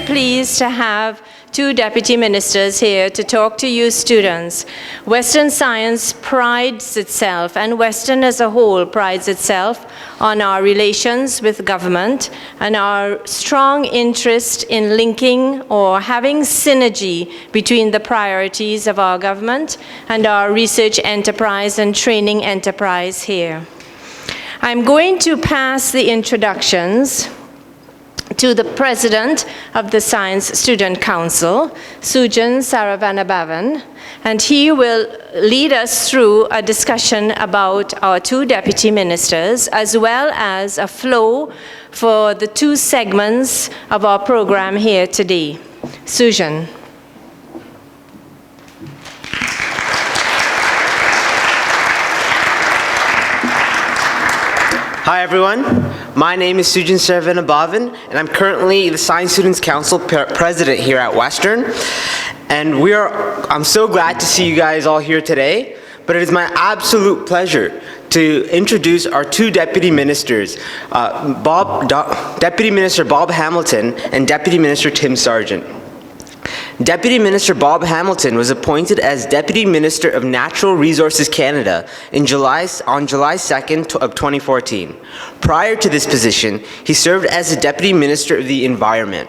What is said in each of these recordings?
pleased to have two deputy ministers here to talk to you students. Western science prides itself, and Western as a whole prides itself on our relations with government and our strong interest in linking or having synergy between the priorities of our government and our research enterprise and training enterprise here. I'm going to pass the introductions to the President of the Science Student Council, Sujan Saravanabhavan, and he will lead us through a discussion about our two deputy ministers, as well as a flow for the two segments of our program here today. Sujan. Hi everyone, my name is Sujan Saravanabhavan, and I'm currently the Science Students Council President here at Western. And I'm so glad to see you guys all here today, but it is my absolute pleasure to introduce our two deputy ministers, Deputy Minister Bob Hamilton and Deputy Minister Tim Sargent. Deputy Minister Bob Hamilton was appointed as Deputy Minister of Natural Resources Canada on July 2nd of 2014. Prior to this position, he served as the Deputy Minister of the Environment.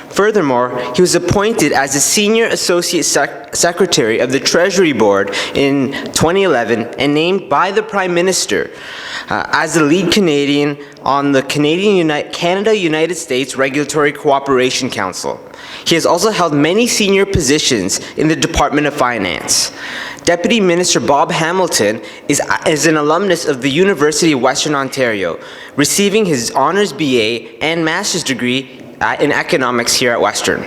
Furthermore, he was appointed as the Senior Associate Secretary of the Treasury Board in 2011 and named by the Prime Minister as the lead Canadian on the Canada-United States Regulatory Cooperation Council. He has also held many senior positions in the Department of Finance. Deputy Minister Bob Hamilton is an alumnus of the University of Western Ontario, receiving his Honours BA and Master's degree in economics here at Western.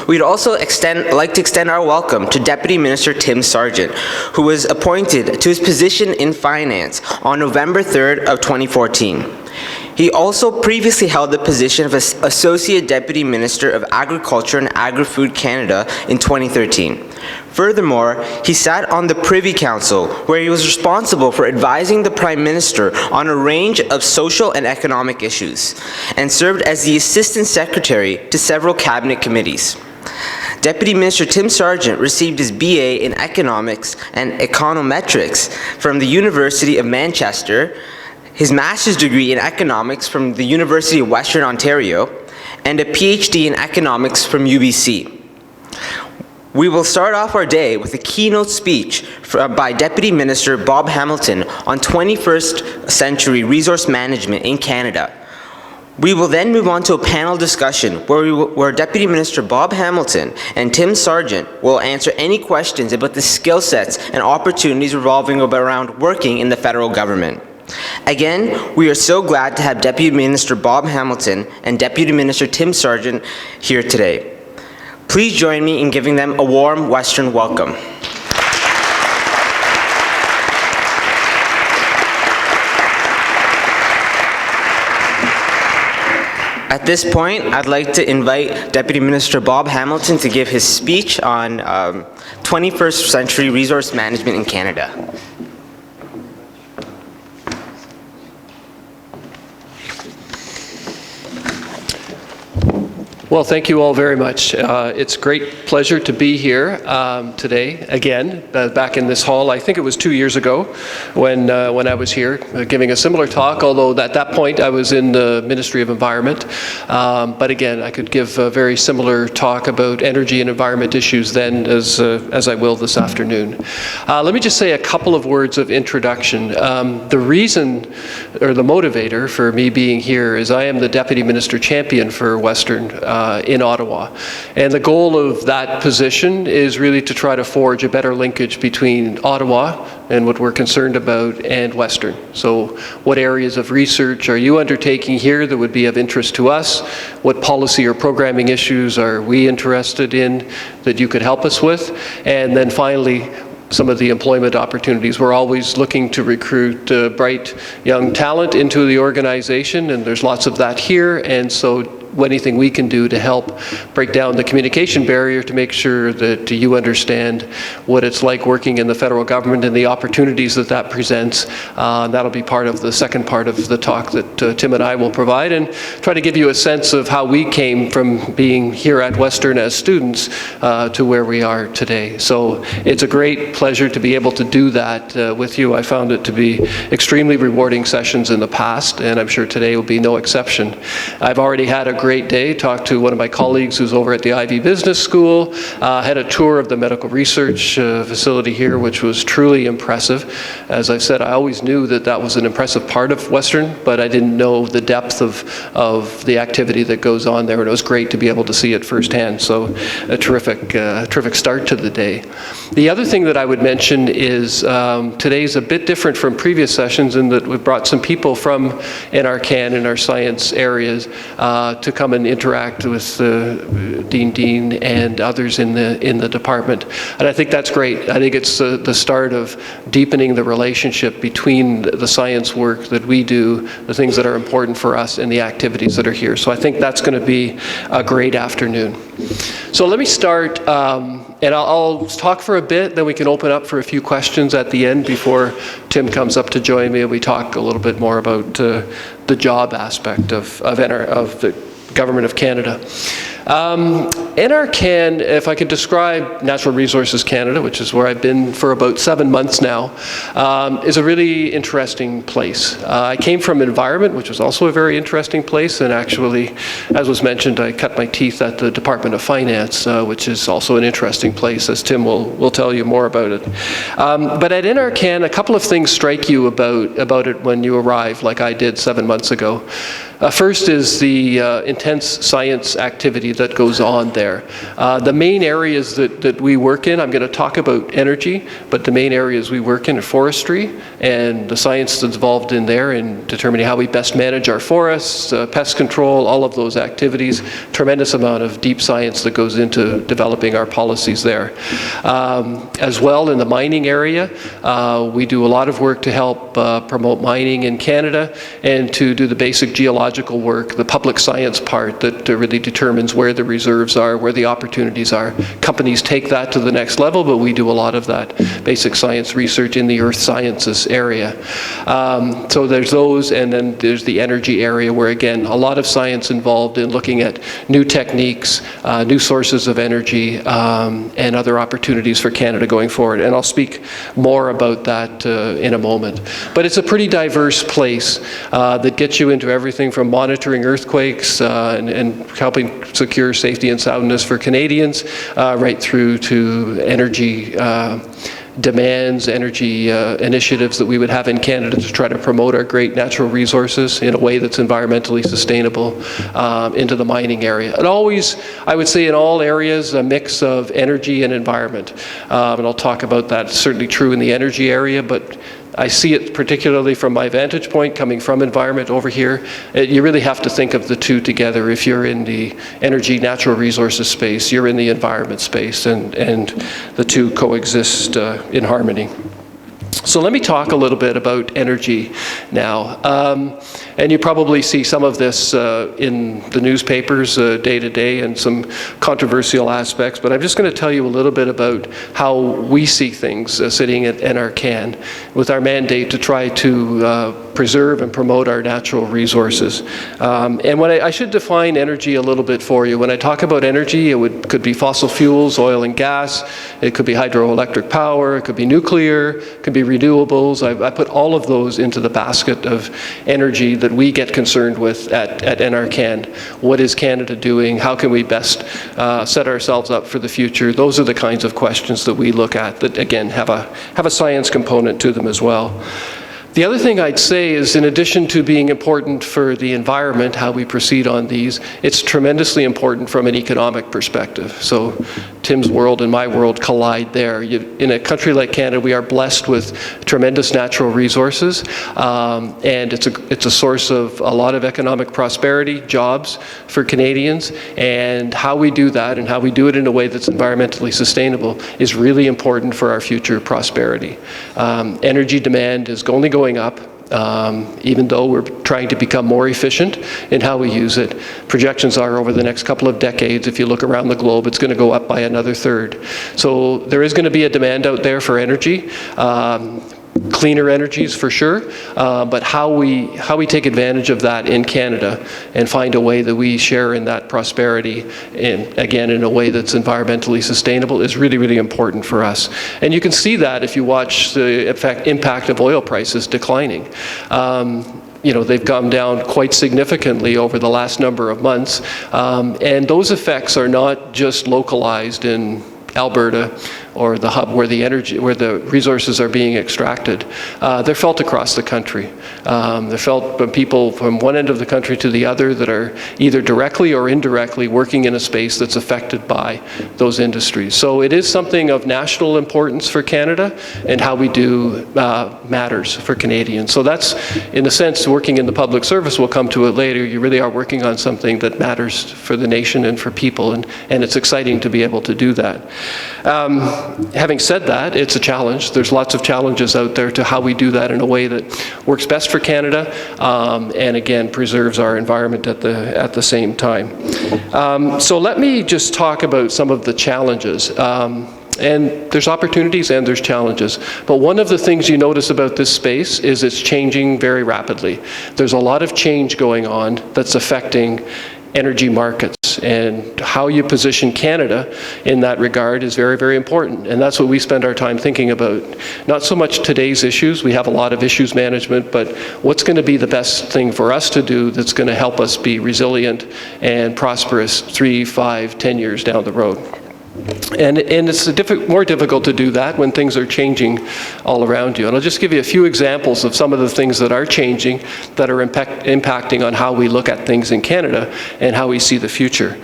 We'd also like to extend our welcome to Deputy Minister Tim Sargent, who was appointed to his position in finance on November 3rd of 2014. He also previously held the position of Associate Deputy Minister of Agriculture and Agri-Food Canada in 2013. Furthermore, he sat on the Privy Council, where he was responsible for advising the Prime Minister on a range of social and economic issues, and served as the Assistant Secretary to several cabinet committees. Deputy Minister Tim Sargent received his BA in Economics and Econometrics from the University of Manchester, his master's degree in economics from the University of Western Ontario, and a PhD in economics from UBC. We will start off our day with a keynote speech by Deputy Minister Bob Hamilton on 21st century resource management in Canada. We will then move on to a panel discussion where Deputy Minister Bob Hamilton and Tim Sargent will answer any questions about the skill sets and opportunities revolving around working in the federal government. Again, we are so glad to have Deputy Minister Bob Hamilton and Deputy Minister Tim Sargent here today. Please join me in giving them a warm Western welcome. At this point, I'd like to invite Deputy Minister Bob Hamilton to give his speech on 21st century resource management in Canada. Well, thank you all very much. It's a great pleasure to be here today again, back in this hall. I think it was 2 years ago when I was here giving a similar talk, although at that point I was in the Ministry of Environment. But again, I could give a very similar talk about energy and environment issues then as I will this afternoon. Let me just say a couple of words of introduction. The reason, or the motivator for me being here is I am the Deputy Minister Champion for Western in Ottawa. And the goal of that position is really to try to forge a better linkage between Ottawa and what we're concerned about and Western. So what areas of research are you undertaking here that would be of interest to us? What policy or programming issues are we interested in that you could help us with? And then finally, some of the employment opportunities. We're always looking to recruit bright young talent into the organization, and there's lots of that here. And so anything we can do to help break down the communication barrier to make sure that you understand what it's like working in the federal government and the opportunities that that presents. That'll be part of the second part of the talk that Tim and I will provide, and try to give you a sense of how we came from being here at Western as students to where we are today. So it's a great pleasure to be able to do that with you. I found it to be extremely rewarding sessions in the past, and I'm sure today will be no exception. I've already had a great day, talked to one of my colleagues who's over at the Ivy Business School, had a tour of the medical research facility here, which was truly impressive. As I said, I always knew that that was an impressive part of Western, but I didn't know the depth of the activity that goes on there, and it was great to be able to see it firsthand. So a terrific start to the day. The other thing that I would mention is today's a bit different from previous sessions in that we've brought some people from NRCAN in our science areas to come and interact with Dean and others in the department. And I think that's great. I think it's the start of deepening the relationship between the science work that we do, the things that are important for us, and the activities that are here. So I think that's going to be a great afternoon. So let me start, and I'll talk for a bit, then we can open up for a few questions at the end before Tim comes up to join me and we talk a little bit more about the job aspect of the Government of Canada. NRCAN, if I could describe Natural Resources Canada, which is where I've been for about 7 months now, is a really interesting place. I came from environment, which was also a very interesting place, and actually, as was mentioned, I cut my teeth at the Department of Finance, which is also an interesting place, as Tim will tell you more about it. But at NRCAN, a couple of things strike you about it when you arrive, like I did 7 months ago. First is the intense science activity that goes on there. The main areas that we work in, I'm going to talk about energy, but the main areas we work in are forestry and the science that's involved in there in determining how we best manage our forests, pest control, all of those activities. Tremendous amount of deep science that goes into developing our policies there. As well, in the mining area, we do a lot of work to help promote mining in Canada and to do the basic geological work, the public science part that really determines where the reserves are, where the opportunities are. Companies take that to the next level, but we do a lot of that basic science research in the earth sciences area. So there's those, and then there's the energy area where, again, a lot of science involved in looking at new techniques, new sources of energy, and other opportunities for Canada going forward. And I'll speak more about that in a moment. But it's a pretty diverse place that gets you into everything from monitoring earthquakes and helping secure safety and soundness for Canadians, right through to energy demands, energy initiatives that we would have in Canada to try to promote our great natural resources in a way that's environmentally sustainable into the mining area. And always, I would say in all areas, a mix of energy and environment. And I'll talk about that. It's certainly true in the energy area, but I see it particularly from my vantage point coming from environment over here. You really have to think of the two together. If you're in the energy, natural resources space, you're in the environment space, and the two coexist in harmony. So let me talk a little bit about energy now. And you probably see some of this in the newspapers day to day and some controversial aspects, but I'm just going to tell you a little bit about how we see things sitting at NRCAN with our mandate to try to preserve and promote our natural resources. And when I should define energy a little bit for you. When I talk about energy, it could be fossil fuels, oil and gas, it could be hydroelectric power, it could be nuclear, it could be renewables. I put all of those into the basket of energy that we get concerned with at NRCAN. What is Canada doing? How can we best set ourselves up for the future? Those are the kinds of questions that we look at that, again, have a science component to them as well. The other thing I'd say is, in addition to being important for the environment, how we proceed on these, it's tremendously important from an economic perspective. So Tim's world and my world collide there. In a country like Canada, we are blessed with tremendous natural resources, and it's a source of a lot of economic prosperity, jobs for Canadians, and how we do that and how we do it in a way that's environmentally sustainable is really important for our future prosperity. Energy demand is only going up. Even though we're trying to become more efficient in how we use it, projections are over the next couple of decades, if you look around the globe, it's going to go up by another third. So there is going to be a demand out there for energy. Cleaner energies for sure, but how we take advantage of that in Canada and find a way that we share in that prosperity, again in a way that's environmentally sustainable, is really, really important for us. And you can see that if you watch the impact of oil prices declining. They've gone down quite significantly over the last number of months, and those effects are not just localized in Alberta or the hub where the resources are being extracted. They're felt across the country. They're felt by people from one end of the country to the other that are either directly or indirectly working in a space that's affected by those industries. So it is something of national importance for Canada, and how we do matters for Canadians. So that's, in a sense, working in the public service. We'll come to it later. You really are working on something that matters for the nation and for people, and it's exciting to be able to do that. Having said that, it's a challenge. There's lots of challenges out there to how we do that in a way that works best for Canada, and again preserves our environment at the same time. So let me just talk about some of the challenges. And there's opportunities and there's challenges. But one of the things you notice about this space is it's changing very rapidly. There's a lot of change going on that's affecting energy markets, and how you position Canada in that regard is very, very important. And that's what we spend our time thinking about. Not so much today's issues, we have a lot of issues management, but what's going to be the best thing for us to do that's going to help us be resilient and prosperous 3, 5, 10 years down the road. And it's more difficult to do that when things are changing all around you. And I'll just give you a few examples of some of the things that are changing, that are impacting on how we look at things in Canada and how we see the future.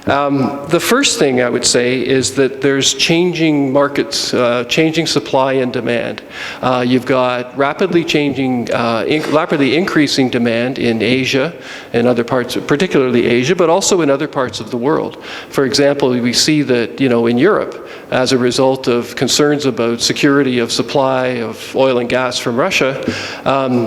The first thing I would say is that there's changing markets, changing supply and demand. You've got rapidly increasing demand in Asia and other parts, particularly Asia, but also in other parts of the world. For example, we see that, in Europe, as a result of concerns about security of supply of oil and gas from Russia,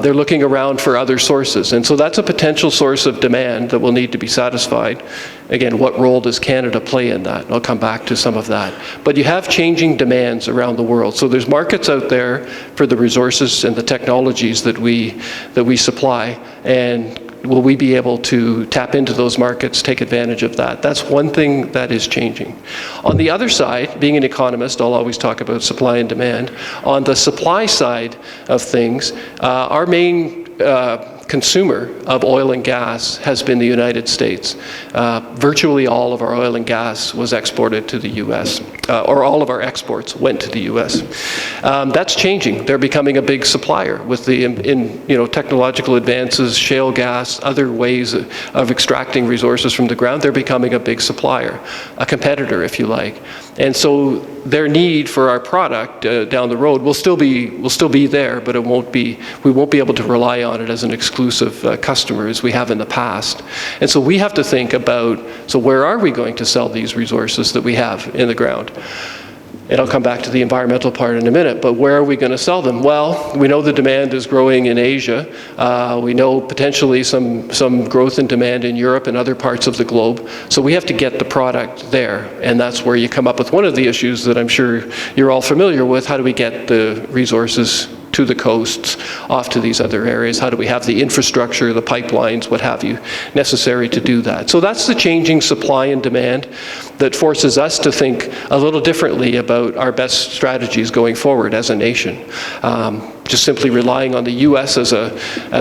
they're looking around for other sources. And so that's a potential source of demand that will need to be satisfied. Again, what role does Canada play in that? I'll come back to some of that. But you have changing demands around the world. So there's markets out there for the resources and the technologies that we supply, and will we be able to tap into those markets, take advantage of that? That's one thing that is changing. On the other side, being an economist, I'll always talk about supply and demand. On the supply side of things, our main consumer of oil and gas has been the United States. Virtually all of our oil and gas was exported to the U.S., or all of our exports went to the U.S. That's changing. They're becoming a big supplier with the technological advances, shale gas, other ways of extracting resources from the ground. They're becoming a big supplier, a competitor, if you like. And so their need for our product down the road will still be there, but we won't be able to rely on it as an exclusive customer as we have in the past. And so we have to think about, so where are we going to sell these resources that we have in the ground? And I'll come back to the environmental part in a minute, but where are we going to sell them? Well, we know the demand is growing in Asia. We know potentially some growth in demand in Europe and other parts of the globe. So we have to get the product there, and that's where you come up with one of the issues that I'm sure you're all familiar with. How do we get the resources to the coasts, off to these other areas? How do we have the infrastructure, the pipelines, what have you, necessary to do that? So that's the changing supply and demand that forces us to think a little differently about our best strategies going forward as a nation. Just simply relying on the U.S. as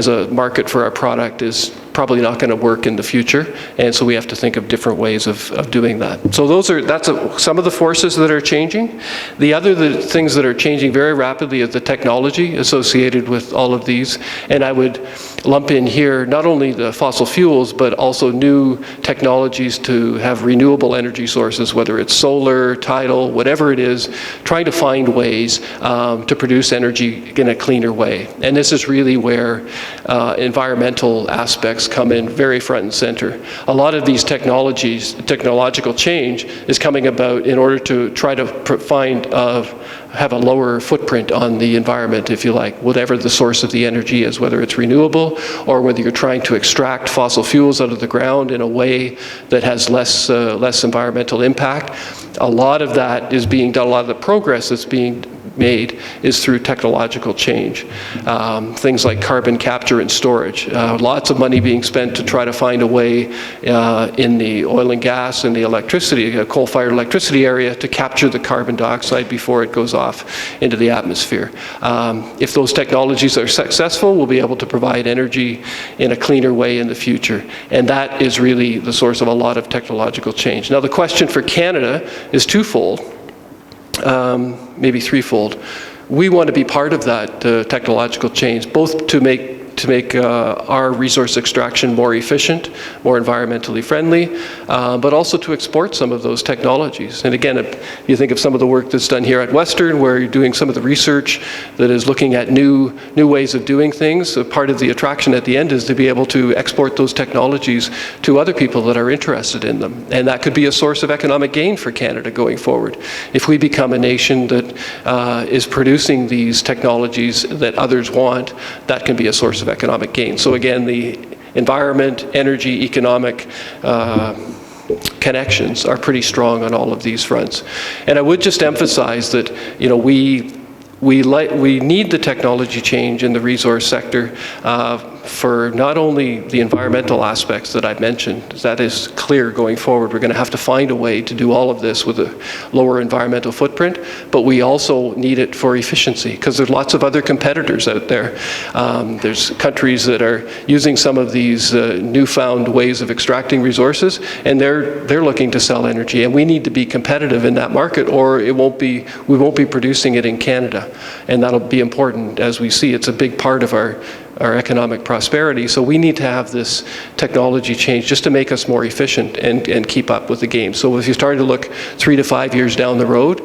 a market for our product is probably not going to work in the future, and so we have to think of different ways of doing that. So that's some of the forces that are changing. The things that are changing very rapidly is the technology associated with all of these, and I would lump in here not only the fossil fuels, but also new technologies to have renewable energy sources, whether it's solar, tidal, whatever it is, trying to find ways to produce energy in a cleaner way. And this is really where environmental aspects come in very front and center. A lot of these technological change is coming about in order to try to find have a lower footprint on the environment, if you like, whatever the source of the energy is, whether it's renewable or whether you're trying to extract fossil fuels out of the ground in a way that has less environmental impact. A lot of that is being done, a lot of the progress that's being made is through technological change. Things like carbon capture and storage. Lots of money being spent to try to find a way in the oil and gas and the electricity, coal-fired electricity area to capture the carbon dioxide before it goes off into the atmosphere. If those technologies are successful, we'll be able to provide energy in a cleaner way in the future. And that is really the source of a lot of technological change. Now the question for Canada is twofold. Maybe threefold. We want to be part of that technological change, both to make our resource extraction more efficient, more environmentally friendly, but also to export some of those technologies. And again, if you think of some of the work that's done here at Western, where you're doing some of the research that is looking at new ways of doing things, part of the attraction at the end is to be able to export those technologies to other people that are interested in them. And that could be a source of economic gain for Canada going forward. If we become a nation that is producing these technologies that others want, that can be a source of economic gain. So again, the environment, energy, economic connections are pretty strong on all of these fronts. And I would just emphasize that, you know, we need the technology change in the resource sector for not only the environmental aspects that I've mentioned. That is clear going forward. We're going to have to find a way to do all of this with a lower environmental footprint, but we also need it for efficiency, because there's lots of other competitors out there. There's countries that are using some of these newfound ways of extracting resources, and they're looking to sell energy, and we need to be competitive in that market, or we won't be producing it in Canada. And that'll be important. As we see, it's a big part of our economic prosperity. So we need to have this technology change just to make us more efficient and keep up with the game. So if you start to look 3 to 5 years down the road,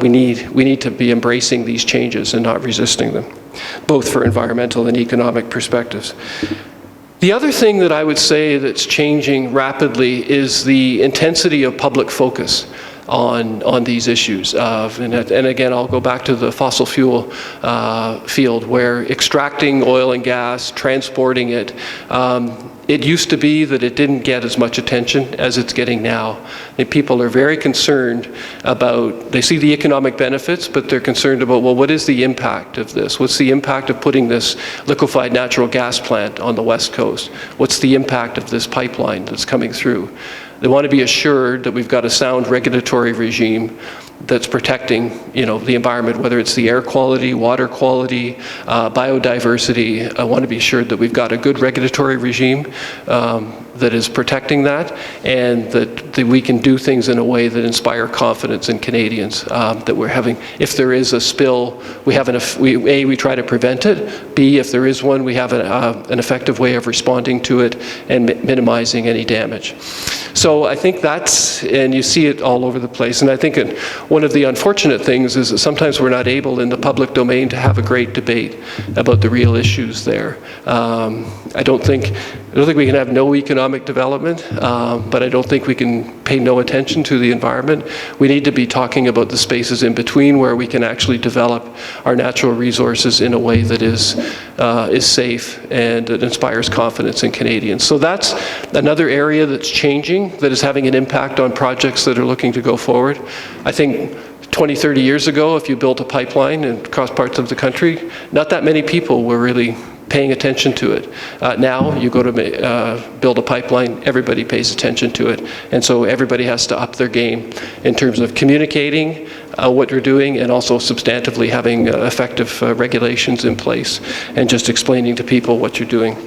we need to be embracing these changes and not resisting them, both for environmental and economic perspectives. The other thing that I would say that's changing rapidly is the intensity of public focus on these issues. And again, I'll go back to the fossil fuel field, where extracting oil and gas, transporting it, it used to be that it didn't get as much attention as it's getting now. And people are very concerned about, they see the economic benefits, but they're concerned about, well, what is the impact of this? What's the impact of putting this liquefied natural gas plant on the West Coast? What's the impact of this pipeline that's coming through? They want to be assured that we've got a sound regulatory regime that's protecting, you know, the environment, whether it's the air quality, water quality, biodiversity. I want to be assured that we've got a good regulatory regime that is protecting that, and that we can do things in a way that inspire confidence in Canadians, that we're having, if there is a spill, we try to prevent it. B, if there is one, we have an effective way of responding to it and minimizing any damage. So I think that's, and you see it all over the place, and I think one of the unfortunate things is that sometimes we're not able in the public domain to have a great debate about the real issues there. I don't think we can have no economic development, but I don't think we can pay no attention to the environment. We need to be talking about the spaces in between where we can actually develop our natural resources in a way that is safe and that inspires confidence in Canadians. So that's another area that's changing, that is having an impact on projects that are looking to go forward. I think 20, 30 years ago, if you built a pipeline across parts of the country, not that many people were really paying attention to it. Now, you go to build a pipeline, everybody pays attention to it. And so everybody has to up their game in terms of communicating what you're doing, and also substantively having effective regulations in place and just explaining to people what you're doing.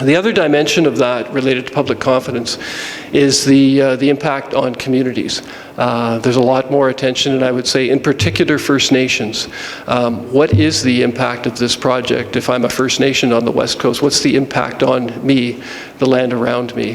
The other dimension of that related to public confidence is the impact on communities. There's a lot more attention, and I would say in particular First Nations. What is the impact of this project? If I'm a First Nation on the West Coast, what's the impact on me, the land around me?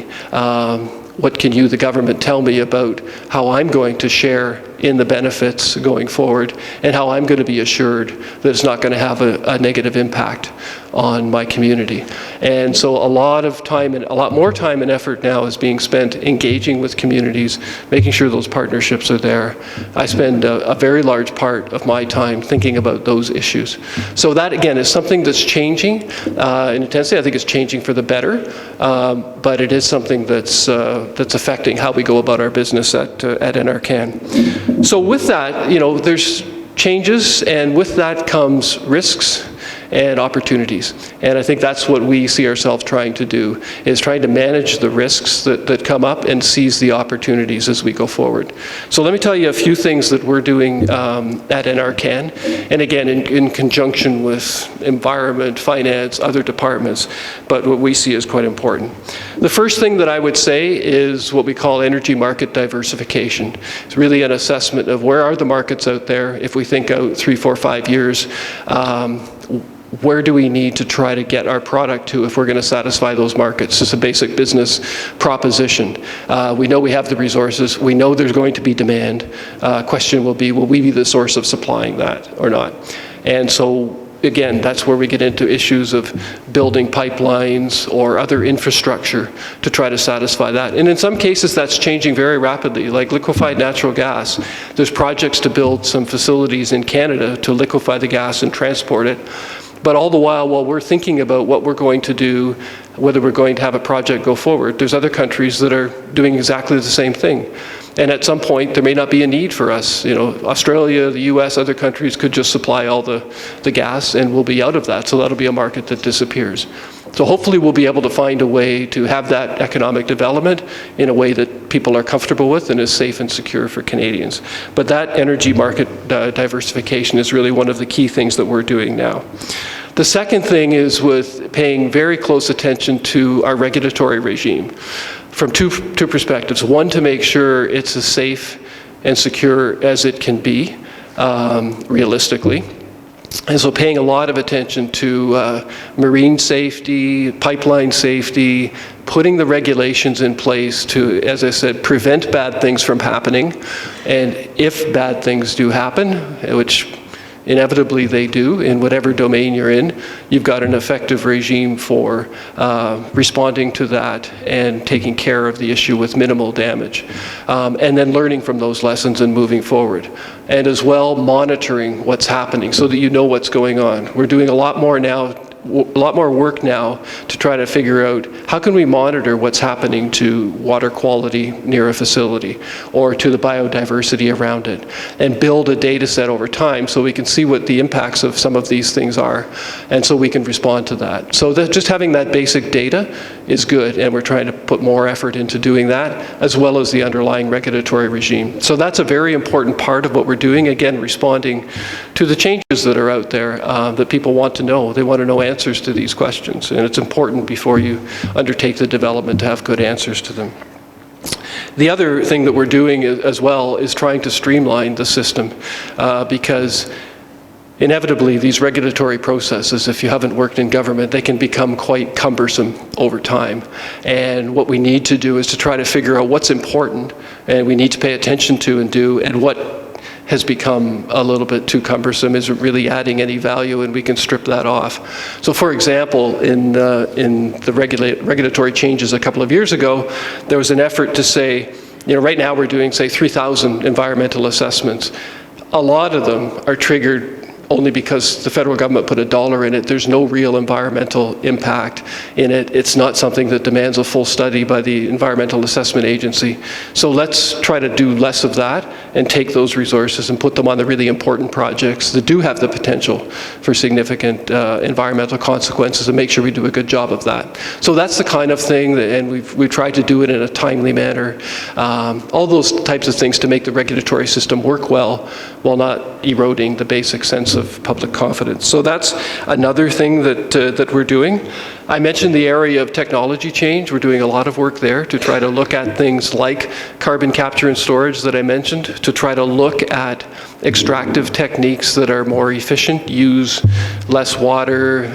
What can you, the government, tell me about how I'm going to share in the benefits going forward, and how I'm going to be assured that it's not going to have a negative impact on my community. And so a lot more time and effort now is being spent engaging with communities, making sure those partnerships are there. I spend a very large part of my time thinking about those issues. So that, again, is something that's changing in intensity. I think it's changing for the better, but it is something that's affecting how we go about our business at NRCAN. So with that, there's changes, and with that comes risks and opportunities. And I think that's what we see ourselves trying to do, is trying to manage the risks that come up and seize the opportunities as we go forward. So let me tell you a few things that we're doing at NRCAN, and again, in conjunction with environment, finance, other departments, but what we see is quite important. The first thing that I would say is what we call energy market diversification. It's really an assessment of where are the markets out there. If we think out 3, 4, 5 years, where do we need to try to get our product to if we're going to satisfy those markets? It's a basic business proposition. We know we have the resources. We know there's going to be demand. Question will be we the source of supplying that or not? And so, again, that's where we get into issues of building pipelines or other infrastructure to try to satisfy that. And in some cases, that's changing very rapidly, like liquefied natural gas. There's projects to build some facilities in Canada to liquefy the gas and transport it. But all the while we're thinking about what we're going to do, whether we're going to have a project go forward, there's other countries that are doing exactly the same thing. And at some point, there may not be a need for us. Australia, the US, other countries could just supply all the gas, and we'll be out of that. So that'll be a market that disappears. So hopefully we'll be able to find a way to have that economic development in a way that people are comfortable with and is safe and secure for Canadians. But that energy market diversification is really one of the key things that we're doing now. The second thing is with paying very close attention to our regulatory regime from two perspectives. One, to make sure it's as safe and secure as it can be, realistically. And so paying a lot of attention to marine safety, pipeline safety, putting the regulations in place to, as I said, prevent bad things from happening. And if bad things do happen, which inevitably they do in whatever domain you're in, you've got an effective regime for responding to that and taking care of the issue with minimal damage. And then learning from those lessons and moving forward. And as well, monitoring what's happening so that you know what's going on. We're doing a lot more work now to try to figure out how can we monitor what's happening to water quality near a facility or to the biodiversity around it, and build a data set over time so we can see what the impacts of some of these things are, and so we can respond to that. So that just having that basic data is good, and we're trying to put more effort into doing that, as well as the underlying regulatory regime. So that's a very important part of what we're doing, again, responding to the changes that are out there that people want to know. They want to know answers to these questions, and it's important before you undertake the development to have good answers to them. The other thing that we're doing as well is trying to streamline the system because inevitably these regulatory processes, if you haven't worked in government, they can become quite cumbersome over time. And what we need to do is to try to figure out what's important and we need to pay attention to and do, and what has become a little bit too cumbersome isn't really adding any value, and we can strip that off. So for example, in the regulatory changes a couple of years ago, there was an effort to say, right now we're doing, say, 3,000 environmental assessments. A lot of them are triggered only because the federal government put $1 in it. There's no real environmental impact in it. It's not something that demands a full study by the Environmental Assessment Agency. So let's try to do less of that and take those resources and put them on the really important projects that do have the potential for significant environmental consequences, and make sure we do a good job of that. So that's the kind of thing, and we've tried to do it in a timely manner. All those types of things to make the regulatory system work well while not eroding the basic sense of public confidence. So that's another thing that we're doing. I mentioned the area of technology change. We're doing a lot of work there to try to look at things like carbon capture and storage that I mentioned, to try to look at extractive techniques that are more efficient, use less water,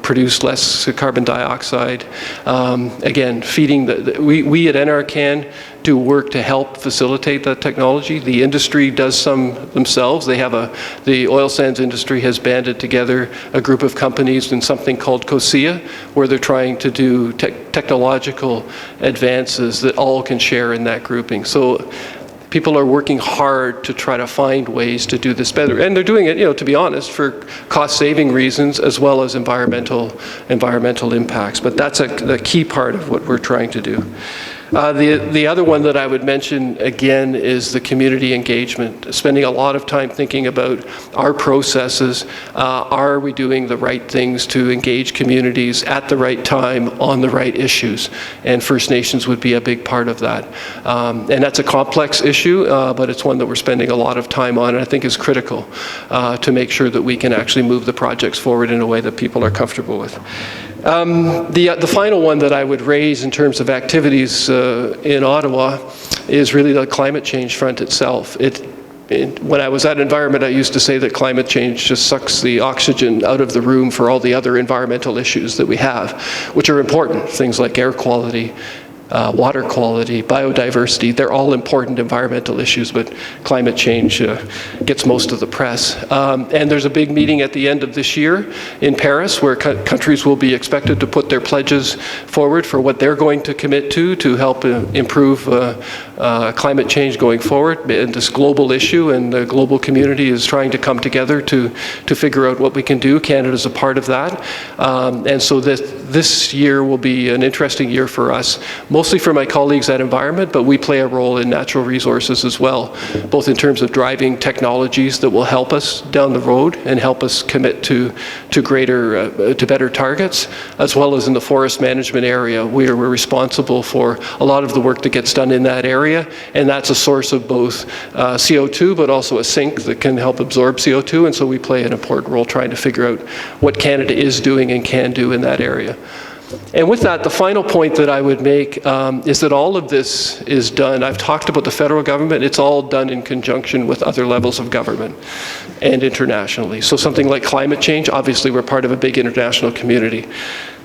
produce less carbon dioxide. Again, feeding we at NRCAN do work to help facilitate that technology. The industry does some themselves. They have the oil sands industry has banded together a group of companies in something called COSIA, where they're trying to do technological advances that all can share in that grouping. So people are working hard to try to find ways to do this better. And they're doing it, to be honest, for cost-saving reasons as well as environmental impacts. But that's a key part of what we're trying to do. The other one that I would mention again is the community engagement, spending a lot of time thinking about our processes. Are we doing the right things to engage communities at the right time on the right issues? And First Nations would be a big part of that. And that's a complex issue, but it's one that we're spending a lot of time on and I think is critical to make sure that we can actually move the projects forward in a way that people are comfortable with. The final one that I would raise in terms of activities in Ottawa is really the climate change front itself. When I was at Environment, I used to say that climate change just sucks the oxygen out of the room for all the other environmental issues that we have, which are important, things like air quality, water quality, biodiversity. They're all important environmental issues, but climate change gets most of the press. And there's a big meeting at the end of this year in Paris where countries will be expected to put their pledges forward for what they're going to commit to help improve climate change going forward. And this global issue and the global community is trying to come together to figure out what we can do. Canada's a part of that. And so this year will be an interesting year for us, mostly for my colleagues at Environment, but we play a role in natural resources as well, both in terms of driving technologies that will help us down the road and help us commit to better targets, as well as in the forest management area. We're responsible for a lot of the work that gets done in that area, and that's a source of both CO2, but also a sink that can help absorb CO2, and so we play an important role trying to figure out what Canada is doing and can do in that area. And with that, the final point that I would make is that all of this is done, I've talked about the federal government, it's all done in conjunction with other levels of government and internationally. So something like climate change, obviously we're part of a big international community.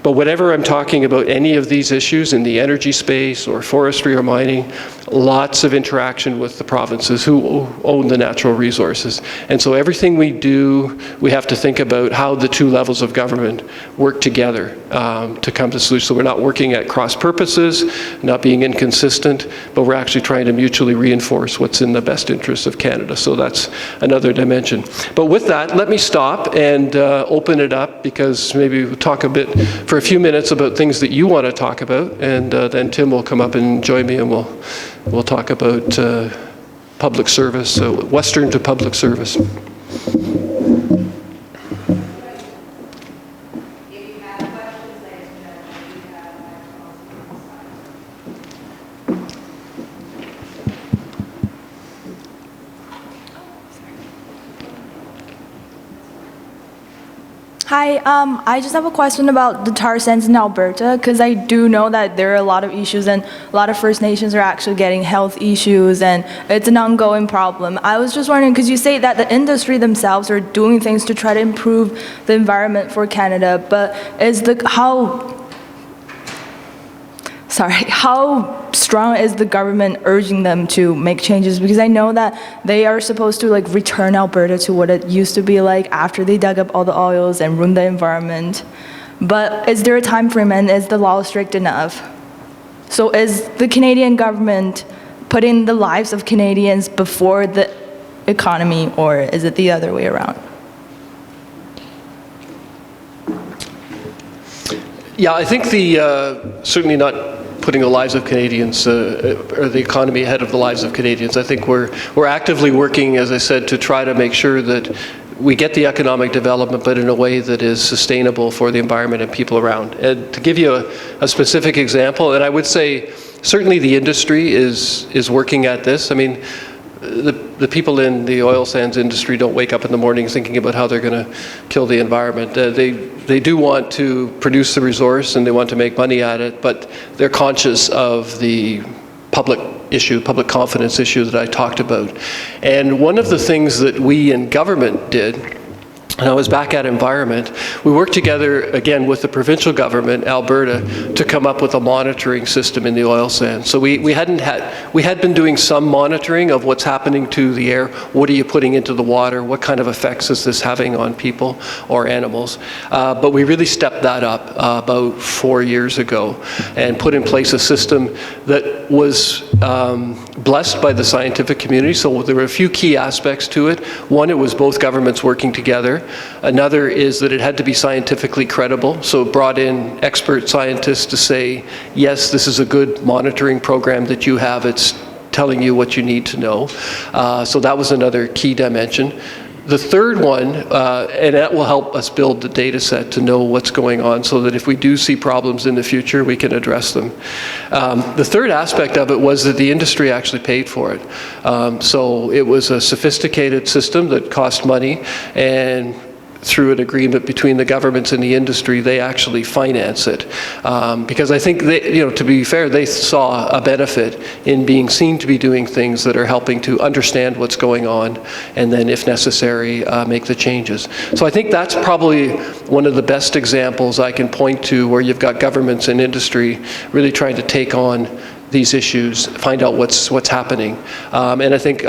But whenever I'm talking about any of these issues in the energy space or forestry or mining, lots of interaction with the provinces who own the natural resources. And so everything we do, we have to think about how the two levels of government work together to come to solutions. So we're not working at cross purposes, not being inconsistent, but we're actually trying to mutually reinforce what's in the best interest of Canada. So that's another dimension. But with that, let me stop and open it up, because maybe we'll talk a bit for a few minutes about things that you want to talk about, and then Tim will come up and join me, and we'll talk about public service, Western to public service. Hi, I just have a question about the tar sands in Alberta, because I do know that there are a lot of issues and a lot of First Nations are actually getting health issues, and it's an ongoing problem. I was just wondering, because you say that the industry themselves are doing things to try to improve the environment for Canada, but how strong is the government urging them to make changes? Because I know that they are supposed to return Alberta to what it used to be like after they dug up all the oils and ruined the environment. But is there a time frame, and is the law strict enough? So is the Canadian government putting the lives of Canadians before the economy, or is it the other way around? Yeah, I think certainly not putting the lives of Canadians or the economy ahead of the lives of Canadians. I think we're actively working, as I said, to try to make sure that we get the economic development, but in a way that is sustainable for the environment and people around. And to give you a specific example, and I would say certainly the industry is working at this. I mean, the people in the oil sands industry don't wake up in the morning thinking about how they're going to kill the environment. They do want to produce the resource and they want to make money at it, but they're conscious of the public issue, public confidence issue that I talked about. And one of the things that we in government did, and I was back at Environment, we worked together again with the provincial government, Alberta, to come up with a monitoring system in the oil sands. So we had been doing some monitoring of what's happening to the air. What are you putting into the water? What kind of effects is this having on people or animals? But we really stepped that up about 4 years ago and put in place a system that was blessed by the scientific community. So there were a few key aspects to it. One, it was both governments working together. Another is that it had to be scientifically credible, so it brought in expert scientists to say, yes, this is a good monitoring program that you have, it's telling you what you need to know. So that was another key dimension. The third one, and that will help us build the data set to know what's going on so that if we do see problems in the future, we can address them. The third aspect of it was that the industry actually paid for it. So it was a sophisticated system that cost money, and through an agreement between the governments and the industry, they actually finance it. Because I think, to be fair, they saw a benefit in being seen to be doing things that are helping to understand what's going on, and then, if necessary, make the changes. So I think that's probably one of the best examples I can point to where you've got governments and industry really trying to take on these issues, find out what's happening. And I think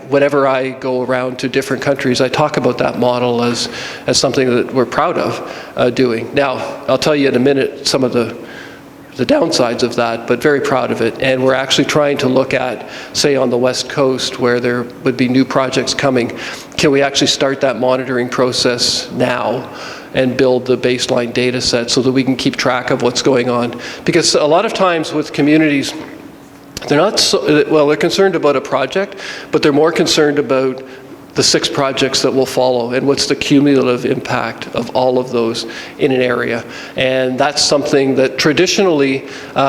whenever I go around to different countries, I talk about that model as something that we're proud of doing. Now, I'll tell you in a minute some of the downsides of that, but very proud of it. And we're actually trying to look at, say on the West Coast, where there would be new projects coming, can we actually start that monitoring process now and build the baseline data set so that we can keep track of what's going on? Because a lot of times with communities, they're not they're concerned about a project, but they're more concerned about the 6 projects that will follow and what's the cumulative impact of all of those in an area. And that's something that traditionally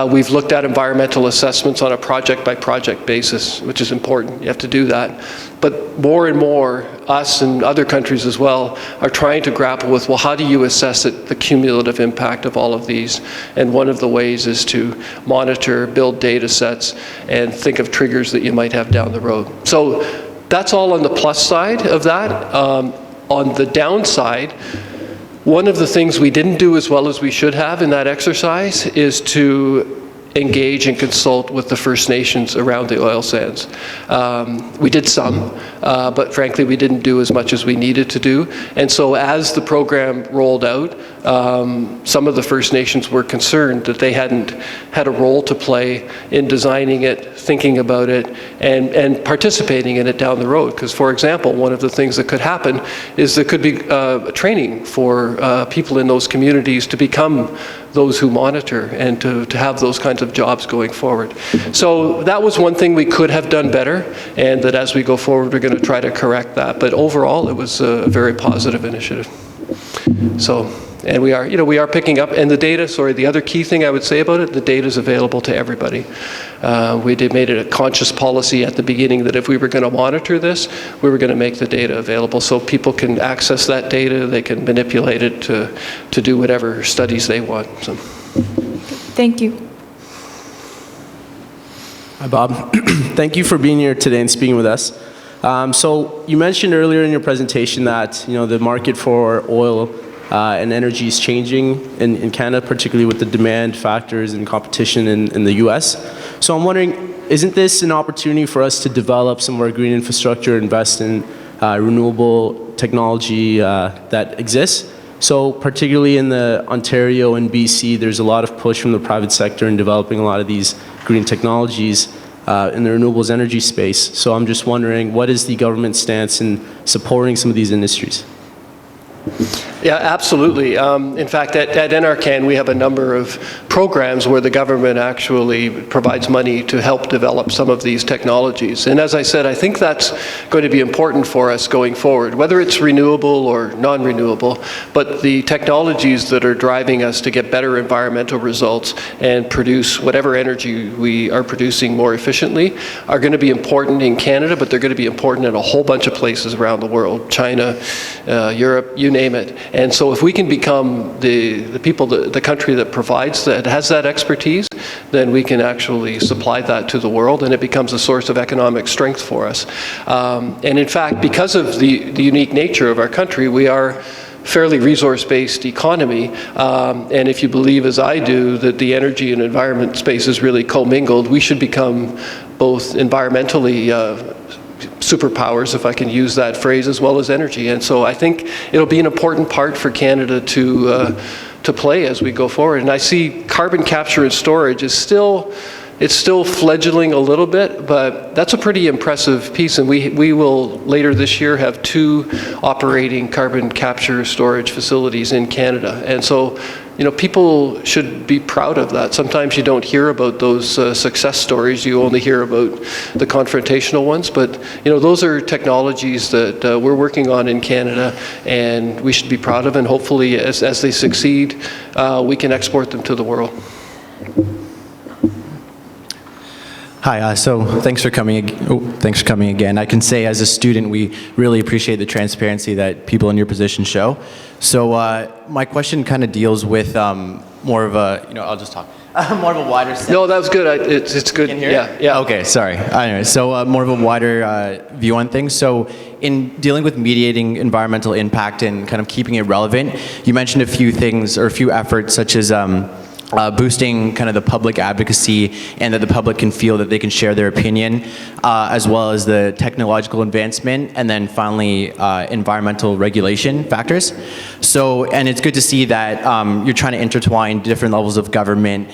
we've looked at environmental assessments on a project-by-project basis, which is important. You have to do that. But more and more, us and other countries as well are trying to grapple with, well, how do you assess the cumulative impact of all of these? And one of the ways is to monitor, build data sets, and think of triggers that you might have down the road. So that's all on the plus side of that. On the downside, one of the things we didn't do as well as we should have in that exercise is to engage and consult with the First Nations around the oil sands. We did some, but frankly we didn't do as much as we needed to do. And so as the program rolled out, some of the First Nations were concerned that they hadn't had a role to play in designing it, thinking about it, and participating in it down the road. Because, for example, one of the things that could happen is there could be training for people in those communities to become those who monitor and to have those kinds of jobs going forward. So that was one thing we could have done better, and that as we go forward we're going to try to correct that. But overall it was a very positive initiative. So, and we are picking up, and the data, the other key thing I would say about it, the data is available to everybody. We made it a conscious policy at the beginning that if we were going to monitor this, we were going to make the data available so people can access that data, they can manipulate it to do whatever studies they want. So. Thank you. Hi, Bob. Thank you for being here today and speaking with us. So you mentioned earlier in your presentation that the market for oil and energy is changing in Canada, particularly with the demand factors and competition in the US. So I'm wondering, isn't this an opportunity for us to develop some more green infrastructure, invest in renewable technology that exists? So particularly in the Ontario and BC, there's a lot of push from the private sector in developing a lot of these green technologies in the renewables energy space. So I'm just wondering, what is the government stance in supporting some of these industries? Yeah, absolutely. In fact, at NRCAN, we have a number of programs where the government actually provides money to help develop some of these technologies. And as I said, I think that's going to be important for us going forward, whether it's renewable or non-renewable, but the technologies that are driving us to get better environmental results and produce whatever energy we are producing more efficiently are going to be important in Canada, but they're going to be important in a whole bunch of places around the world, China, Europe, you name it. And so if we can become the country that provides, that has that expertise, then we can actually supply that to the world, and it becomes a source of economic strength for us. And in fact, because of the unique nature of our country, we are fairly resource-based economy, and if you believe, as I do, that the energy and environment space is really commingled, we should become both environmentally superpowers, if I can use that phrase, as well as energy. And so I think it'll be an important part for Canada to play as we go forward. And I see carbon capture and storage is still fledgling a little bit, but that's a pretty impressive piece, and we will later this year have 2 operating carbon capture storage facilities in Canada. And so, you know, people should be proud of that. Sometimes you don't hear about those success stories, you only hear about the confrontational ones, but you know, those are technologies that we're working on in Canada, and we should be proud of, and hopefully as they succeed, we can export them to the world. Hi, so thanks for coming again. I can say as a student, we really appreciate the transparency that people in your position show. So my question kind of deals with more of a, I'll just talk, more of a wider sense. No, that was good. It's good. Yeah. Okay, sorry. Anyway, so more of a wider view on things. So in dealing with mediating environmental impact and kind of keeping it relevant, you mentioned a few things or a few efforts such as boosting kind of the public advocacy and that the public can feel that they can share their opinion, as well as the technological advancement, and then finally environmental regulation factors. So, and it's good to see that you're trying to intertwine different levels of government,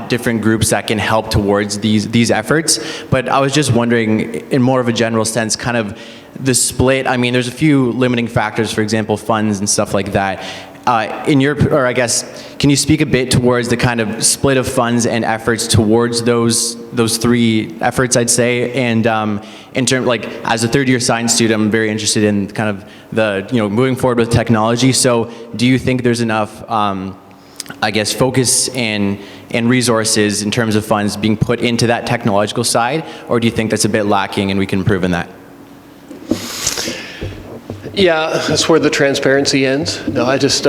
different groups that can help towards these efforts. But I was just wondering, in more of a general sense, kind of the split. I mean, there's a few limiting factors, for example, funds and stuff like that. Can you speak a bit towards the kind of split of funds and efforts towards those 3 efforts, I'd say, and in terms, like, as a third-year science student, I'm very interested in kind of the, moving forward with technology. So, do you think there's enough, focus and resources in terms of funds being put into that technological side, or do you think that's a bit lacking and we can improve in that? Yeah, that's where the transparency ends. No, I just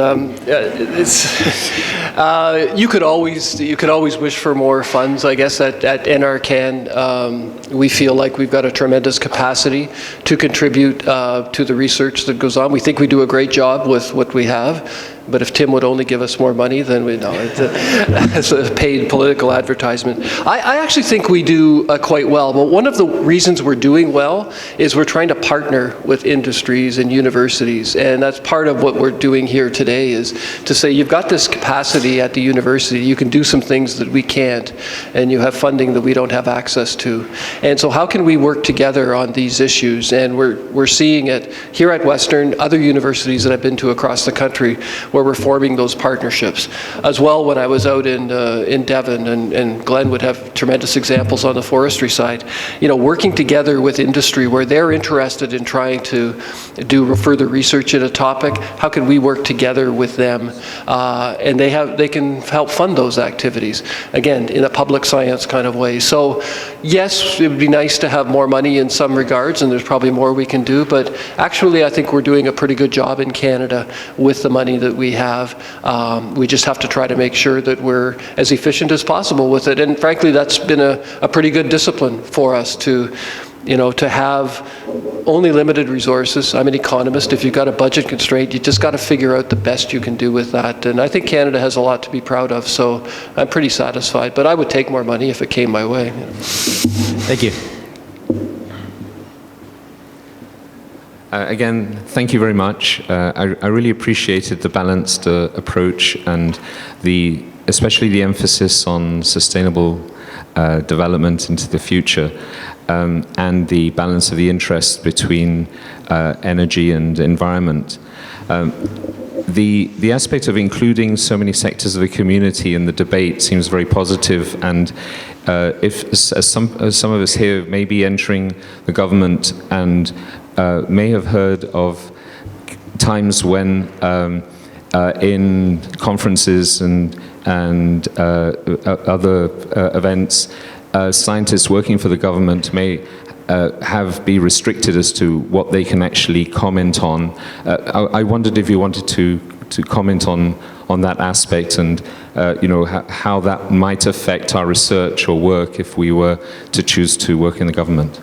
you could always wish for more funds. I guess at NRCAN, we feel like we've got a tremendous capacity to contribute to the research that goes on. We think we do a great job with what we have. But if Tim would only give us more money, then we know it's a paid political advertisement. I actually think we do quite well. But one of the reasons we're doing well is we're trying to partner with industries and universities. And that's part of what we're doing here today, is to say you've got this capacity at the university. You can do some things that we can't. And you have funding that we don't have access to. And so how can we work together on these issues? And we're seeing it here at Western, other universities that I've been to across the country, where we're forming those partnerships. As well, when I was out in Devon, and Glenn would have tremendous examples on the forestry side, working together with industry where they're interested in trying to do further research in a topic, how can we work together with them? And they can help fund those activities, again, in a public science kind of way. So yes, it would be nice to have more money in some regards, and there's probably more we can do, but actually I think we're doing a pretty good job in Canada with the money that we have. We just have to try to make sure that we're as efficient as possible with it. And frankly, that's been a pretty good discipline for us to have only limited resources. I'm an economist. If you've got a budget constraint, you just got to figure out the best you can do with that. And I think Canada has a lot to be proud of, so I'm pretty satisfied. But I would take more money if it came my way. Thank you. Again, thank you very much. I really appreciated the balanced approach and especially the emphasis on sustainable development into the future, and the balance of the interest between energy and environment. The aspect of including so many sectors of the community in the debate seems very positive, and if some of us here may be entering the government and may have heard of times when in conferences and other events, scientists working for the government may be restricted as to what they can actually comment on. I wondered if you wanted to comment on that aspect and how that might affect our research or work if we were to choose to work in the government.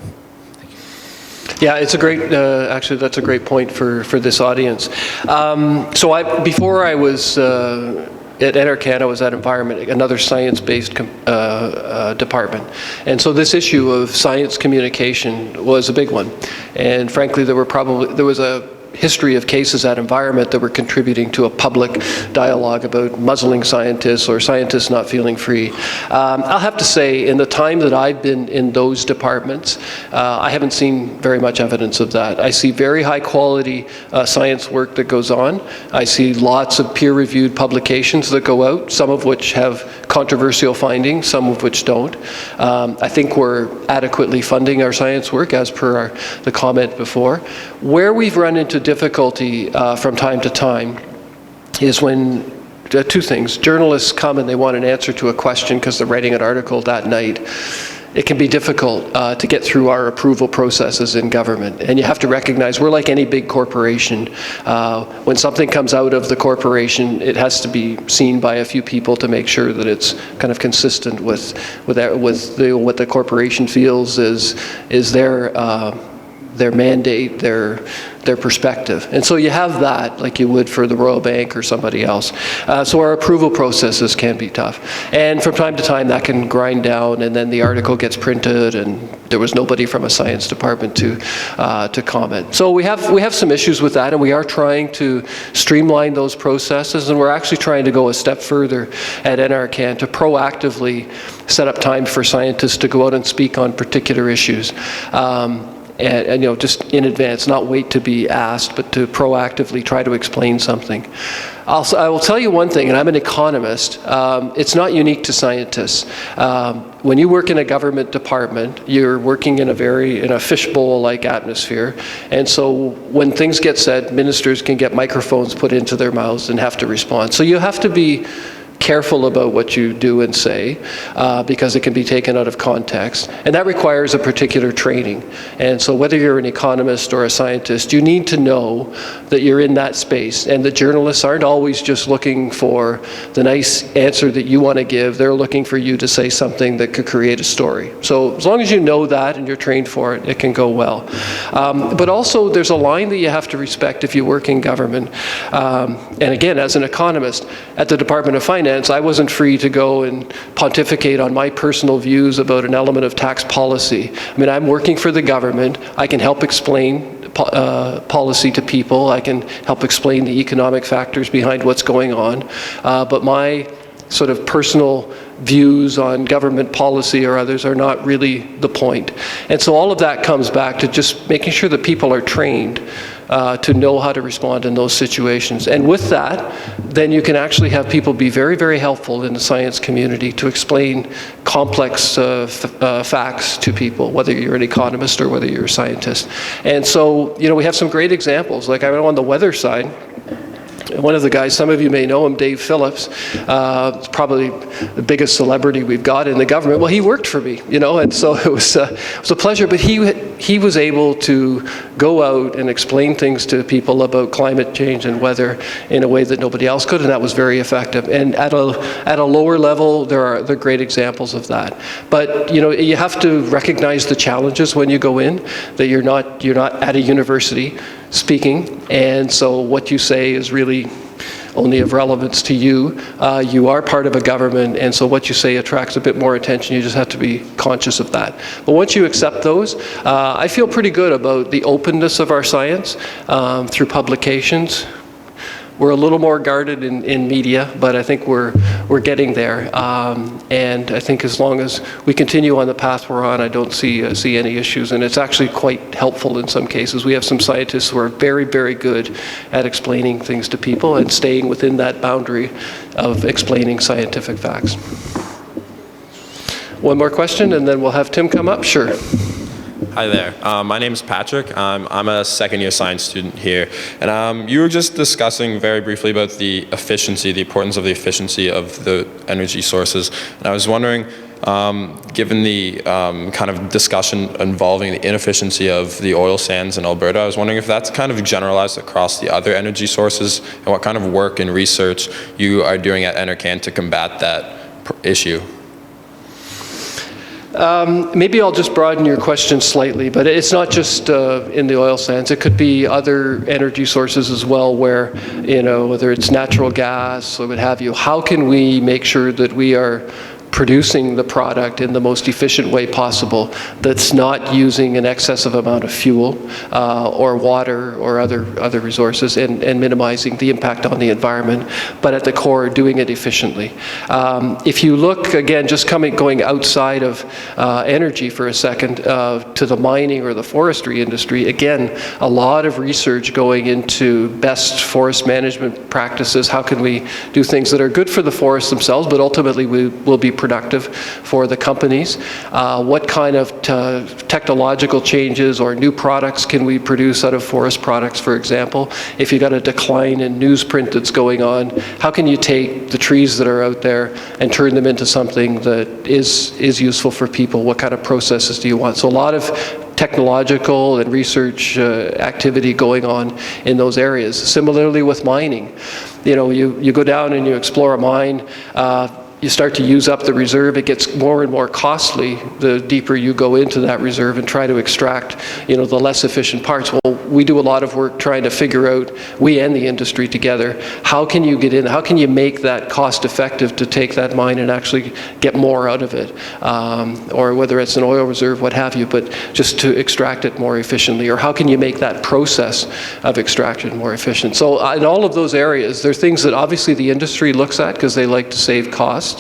Yeah, it's a great, actually that's a great point for this audience. Before I was at NRCAN, I was at Environment, another science-based department. And so this issue of science communication was a big one. And frankly, there was a history of cases at Environment that were contributing to a public dialogue about muzzling scientists or scientists not feeling free. I'll have to say, in the time that I've been in those departments, I haven't seen very much evidence of that. I see very high quality science work that goes on. I see lots of peer-reviewed publications that go out, some of which have controversial findings, some of which don't. I think we're adequately funding our science work as per the comment before. Where we've run into difficulty from time to time is when two things. Journalists come and they want an answer to a question because they're writing an article that night. It can be difficult to get through our approval processes in government. And you have to recognize we're like any big corporation. When something comes out of the corporation, it has to be seen by a few people to make sure that it's kind of consistent with what the corporation feels is their mandate, their perspective. And so you have that like you would for the Royal Bank or somebody else. So our approval processes can be tough. And from time to time that can grind down and then the article gets printed and there was nobody from a science department to comment. So we have some issues with that and we are trying to streamline those processes and we're actually trying to go a step further at NRCAN to proactively set up time for scientists to go out and speak on particular issues. And just in advance, not wait to be asked, but to proactively try to explain something. I will tell you one thing, and I'm an economist, it's not unique to scientists. When you work in a government department, you're working in a fishbowl-like atmosphere, and so when things get said, ministers can get microphones put into their mouths and have to respond. So you have to be careful about what you do and say because it can be taken out of context, and that requires a particular training. And so whether you're an economist or a scientist, you need to know that you're in that space, and the journalists aren't always just looking for the nice answer that you want to give. They're looking for you to say something that could create a story. So as long as you know that and you're trained for it, it can go well. But also there's a line that you have to respect if you work in government. And again, as an economist at the Department of Finance, I wasn't free to go and pontificate on my personal views about an element of tax policy. I mean, I'm working for the government. I can help explain policy to people. I can help explain the economic factors behind what's going on. But my sort of personal views on government policy or others are not really the point. And so all of that comes back to just making sure that people are trained to know how to respond in those situations. And with that, then you can actually have people be very, very helpful in the science community to explain complex facts to people, whether you're an economist or whether you're a scientist. And so, we have some great examples. Like I know on the weather side, one of the guys, some of you may know him, Dave Phillips, probably the biggest celebrity we've got in the government. Well, he worked for me, and so it was a pleasure. But he was able to go out and explain things to people about climate change and weather in a way that nobody else could, and that was very effective. And at a lower level, there are great examples of that. But you have to recognize the challenges when you go in, that you're not at a university speaking, and so what you say is really only of relevance to you. You are part of a government, and so what you say attracts a bit more attention. You just have to be conscious of that. But once you accept those, I feel pretty good about the openness of our science through publications. We're a little more guarded in media, but I think we're getting there. And I think as long as we continue on the path we're on, I don't see any issues. And it's actually quite helpful in some cases. We have some scientists who are very, very good at explaining things to people and staying within that boundary of explaining scientific facts. One more question, and then we'll have Tim come up. Sure. Hi there. My name is Patrick. I'm a second-year science student here. And you were just discussing very briefly about the importance of the efficiency of the energy sources. And I was wondering, Given the kind of discussion involving the inefficiency of the oil sands in Alberta, I was wondering if that's kind of generalized across the other energy sources, and what kind of work and research you are doing at NRCAN to combat that issue. Maybe I'll just broaden your question slightly, but it's not just in the oil sands. It could be other energy sources as well, where, you know, whether it's natural gas or what have you. How can we make sure that we are producing the product in the most efficient way possible that's not using an excessive amount of fuel or water or other resources, and minimizing the impact on the environment, but at the core doing it efficiently. If you look, again, just going outside of energy for a second, to the mining or the forestry industry, again, a lot of research going into best forest management practices. How can we do things that are good for the forests themselves, but ultimately will be productive for the companies? What kind of technological changes or new products can we produce out of forest products, for example? If you've got a decline in newsprint that's going on, how can you take the trees that are out there and turn them into something that is useful for people? What kind of processes do you want? So a lot of technological and research activity going on in those areas. Similarly with mining, you know, you go down and you explore a mine, you start to use up the reserve. It gets more and more costly the deeper you go into that reserve and try to extract, you know, the less efficient parts. Well, we do a lot of work trying to figure out, we and the industry together, how can you get in, how can you make that cost effective to take that mine and actually get more out of it, or whether it's an oil reserve, what have you, but just to extract it more efficiently, or how can you make that process of extraction more efficient? So in all of those areas, there are things that obviously the industry looks at because they like to save costs.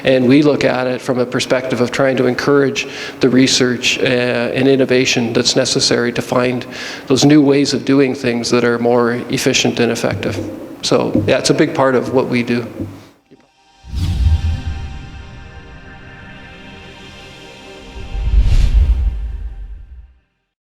And we look at it from a perspective of trying to encourage the research and innovation that's necessary to find those new ways of doing things that are more efficient and effective. So yeah, it's a big part of what we do.